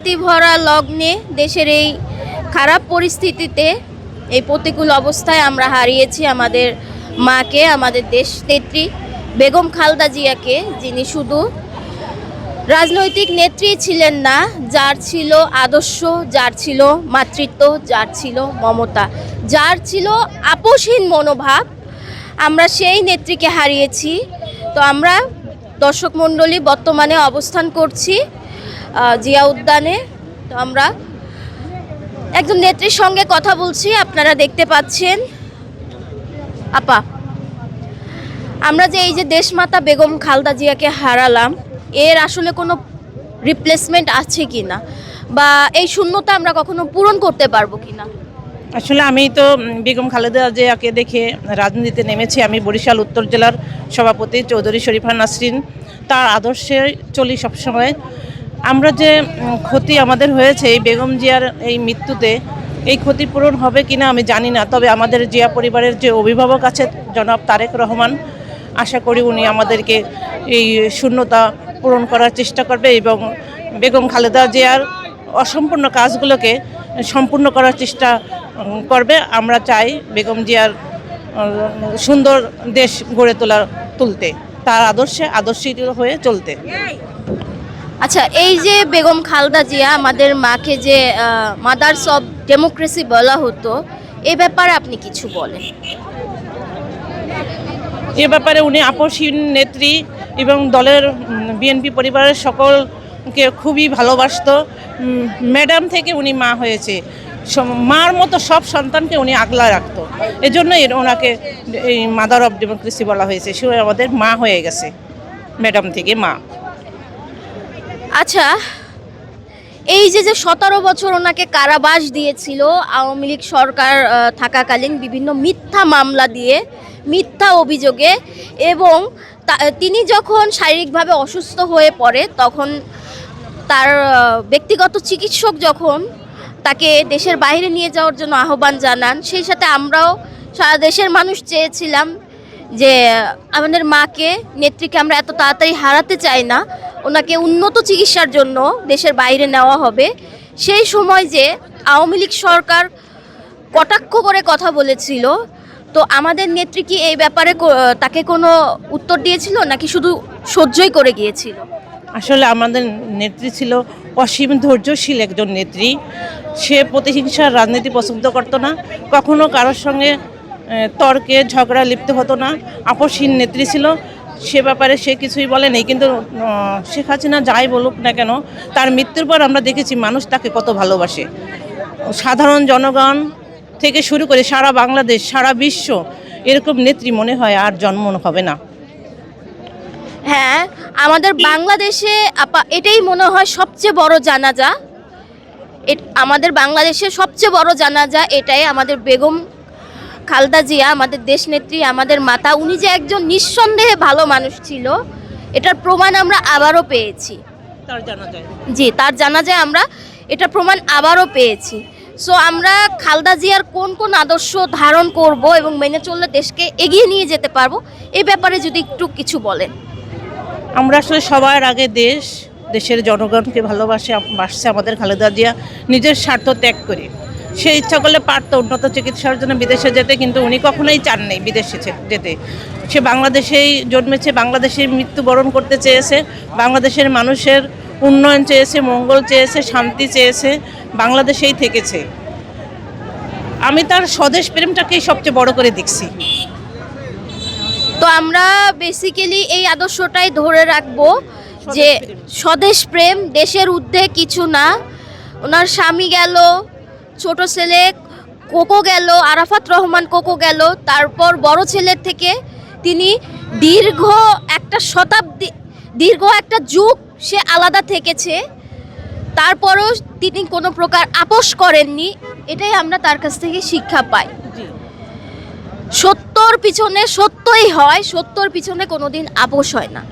ভরা লগ্নে দেশের এই খারাপ পরিস্থিতিতে এই প্রতিকূল অবস্থায় আমরা হারিয়েছি আমাদের মাকে, আমাদের দেশনেত্রী বেগম খালেদা জিয়াকে, যিনি শুধু রাজনৈতিক নেত্রী ছিলেন না, যার ছিল আদর্শ, যার ছিল মাতৃত্ব, যার ছিল মমতা, যার ছিল আপোষহীন মনোভাব। আমরা সেই নেত্রীকে হারিয়েছি। তো আমরা দর্শক মণ্ডলী বর্তমানে অবস্থান করছি জিয়া উদ্যানে। তো আমরা একজন নেত্রীর সঙ্গে কথা বলছি, আপনারা দেখতে পাচ্ছেন। আপা, আমরা যে এই যে দেশমাতা বেগম খালেদা জিয়াকে হারালাম, এর আসলে কোনো রিপ্লেসমেন্ট আছে কি না, বা এই শূন্যতা আমরা কখনো পূরণ করতে পারবো কি না? আসলে আমি তো বেগম খালেদা জিয়াকে দেখে রাজনীতিতে নেমেছি। আমি বরিশাল উত্তর জেলার সভাপতি চৌধুরী শরীফা নাসরিন, তার আদর্শে চলি সবসময়। আমরা যে ক্ষতি আমাদের হয়েছে এই বেগম জিয়ার এই মৃত্যুতে, এই ক্ষতিপূরণ হবে কিনা আমি জানি না। তবে আমাদের জিয়া পরিবারের যে অভিভাবক আছে জনাব তারেক রহমান, আশা করি উনি আমাদেরকে এই শূন্যতা পূরণ করার চেষ্টা করবে এবং বেগম খালেদা জিয়ার অসম্পূর্ণ কাজগুলোকে সম্পূর্ণ করার চেষ্টা করবে। আমরা চাই বেগম জিয়ার সুন্দর দেশ গড়ে তুলতে, তার আদর্শিত হয়ে চলতে। আচ্ছা, এই যে বেগম খালেদা জিয়া আমাদের মাকে যে মাদার্স অব ডেমোক্রেসি বলা হতো, এই ব্যাপারে আপনি কিছু বলেন? এ ব্যাপারে উনি আপোষহীন নেত্রী এবং দলের বিএনপি পরিবারের সকলকে খুবই ভালোবাসতো। ম্যাডাম থেকে উনি মা হয়েছে, মার মতো সব সন্তানকে উনি আগলা রাখতো। এজন্যই ওনাকে এই মাদার অব ডেমোক্রেসি বলা হয়েছে। সে আমাদের মা হয়ে গেছে, ম্যাডাম থেকে মা। আচ্ছা, এই যে 17 বছর ওনাকে কারাবাস দিয়েছিল আওয়ামী লীগ সরকার থাকাকালীন, বিভিন্ন মিথ্যা মামলা দিয়ে, মিথ্যা অভিযোগে, এবং তিনি যখন শারীরিকভাবে অসুস্থ হয়ে পড়ে, তখন তার ব্যক্তিগত চিকিৎসক যখন তাকে দেশের বাইরে নিয়ে যাওয়ার জন্য আহ্বান জানান, সেই সাথে আমরাও সারা দেশের মানুষ চেয়েছিলাম যে আমাদের মাকে, নেত্রীকে আমরা এত তাড়াতাড়ি হারাতে চাই না, ওনাকে উন্নত চিকিৎসার জন্য দেশের বাইরে নেওয়া হবে। সেই সময় যে আওয়ামী লীগ সরকার কটাক্ষ করে কথা বলেছিল, তো আমাদের নেত্রী কি এই ব্যাপারে তাকে কোনো উত্তর দিয়েছিল, নাকি শুধু সহ্যই করে গিয়েছিল? আসলে আমাদের নেত্রী ছিল অসীম ধৈর্যশীল একজন নেত্রী। সে প্রতিহিংসার রাজনীতি পছন্দ করতো না, কখনো কারোর সঙ্গে তর্কে ঝগড়া লিপ্ত হতো না। আপোষহীন নেত্রী ছিল, সে ব্যাপারে সে কিছুই বলেনি। কিন্তু শেখ হাসিনা যাই বলুক না কেন, তার মৃত্যুর পর আমরা দেখেছি মানুষ তাকে কত ভালোবাসে। সাধারণ জনগণ থেকে শুরু করে সারা বাংলাদেশ, সারা বিশ্ব, এরকম নেত্রী মনে হয় আর জন্ম হবে না। হ্যাঁ, আমাদের বাংলাদেশে আপা এটাই মনে হয় সবচেয়ে বড় জানাজা। আমাদের বাংলাদেশের সবচেয়ে বড় জানাজা এটাই, আমাদের বেগম খালেদা জিয়া, আমাদের দেশনেত্রী, আমাদের মাতা, উনি যে একজন নিঃসন্দেহে ভালো মানুষ ছিল, এটার প্রমাণ আমরা আবারও পেয়েছি। জি, তার জানাজায় আমরা এটা প্রমাণ আবারও পেয়েছি। সো আমরা খালেদা জিয়ার কোন কোন আদর্শ ধারণ করব এবং মেনে চললে দেশকে এগিয়ে নিয়ে যেতে পারবো, এই ব্যাপারে যদি একটু কিছু বলেন। আমরা আসলে সবার আগে দেশের জনগণকে ভালোবাসে আমাদের খালেদা জিয়া নিজের স্বার্থ ত্যাগ করে। সে ইচ্ছা করলে পারতো উন্নত চিকিৎসার জন্য বিদেশে যেতে, কিন্তু উনি কখনোই চাননি বিদেশে যেতে। সে বাংলাদেশেই জন্মেছে, বাংলাদেশে মৃত্যুবরণ করতে চেয়েছে, বাংলাদেশের মানুষের উন্নয়ন চেয়েছে, মঙ্গল চেয়েছে, শান্তি চেয়েছে, বাংলাদেশেই থেকেছে। আমি তার স্বদেশ প্রেমটাকেই সবচেয়ে বড় করে দেখছি। তো আমরা বেসিক্যালি এই আদর্শটাই ধরে রাখবো যে স্বদেশ প্রেম, দেশের ঊর্ধ্বে কিছু না। ওনার স্বামী গেল, ছোট ছেলে কোকো গেল, আরাফাত রহমান কোকো গেল, তারপর বড় ছেলের থেকে তিনি দীর্ঘ একটা শতাব্দী, দীর্ঘ একটা যুগ সে আলাদা থেকেছে, তারপরও তিনি কোনো প্রকার আপোষ করেননি। এটাই আমরা তার কাছ থেকে শিক্ষা পাই। সত্যর পিছনে সত্যই হয়, সত্যর পিছনে কোনোদিন আপোষ হয় না।